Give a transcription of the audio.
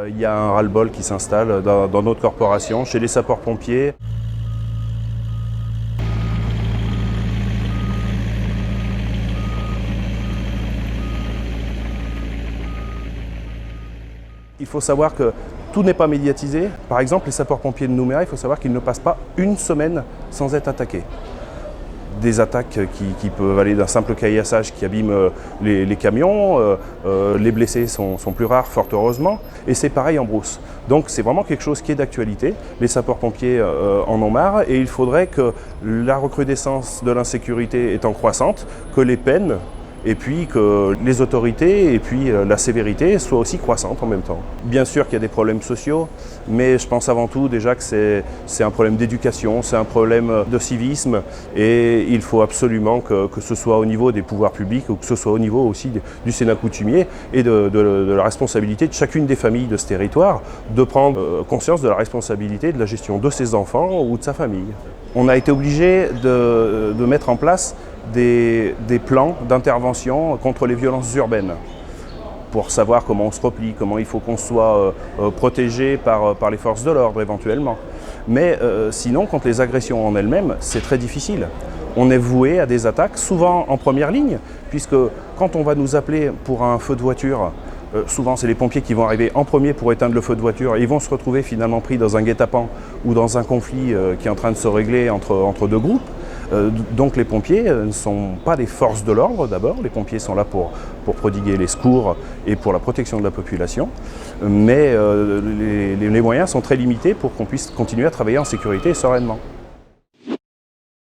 Il y a un ras-le-bol qui s'installe dans notre corporation, chez les sapeurs-pompiers. Il faut savoir que tout n'est pas médiatisé. Par exemple, les sapeurs-pompiers de Nouméa, il faut savoir qu'ils ne passent pas une semaine sans être attaqués. Des attaques qui peuvent aller d'un simple caillassage qui abîme les camions. Les blessés sont plus rares, fort heureusement. Et c'est pareil en brousse. Donc c'est vraiment quelque chose qui est d'actualité. Les sapeurs-pompiers en ont marre et il faudrait que la recrudescence de l'insécurité étant croissante, que les peines et puis que les autorités et puis la sévérité soient aussi croissantes en même temps. Bien sûr qu'il y a des problèmes sociaux, mais je pense avant tout déjà que c'est un problème d'éducation, c'est un problème de civisme et il faut absolument que ce soit au niveau des pouvoirs publics ou que ce soit au niveau aussi du Sénat coutumier et de la responsabilité de chacune des familles de ce territoire de prendre conscience de la responsabilité de la gestion de ses enfants ou de sa famille. On a été obligé de mettre en place des plans d'intervention contre les violences urbaines pour savoir comment on se replie, comment il faut qu'on soit protégé par les forces de l'ordre éventuellement. Mais sinon, contre les agressions en elles-mêmes, c'est très difficile. On est voué à des attaques, souvent en première ligne, puisque quand on va nous appeler pour un feu de voiture, souvent c'est les pompiers qui vont arriver en premier pour éteindre le feu de voiture et ils vont se retrouver finalement pris dans un guet-apens ou dans un conflit qui est en train de se régler entre deux groupes. Donc les pompiers ne sont pas des forces de l'ordre d'abord, les pompiers sont là pour prodiguer les secours et pour la protection de la population, mais les moyens sont très limités pour qu'on puisse continuer à travailler en sécurité et sereinement.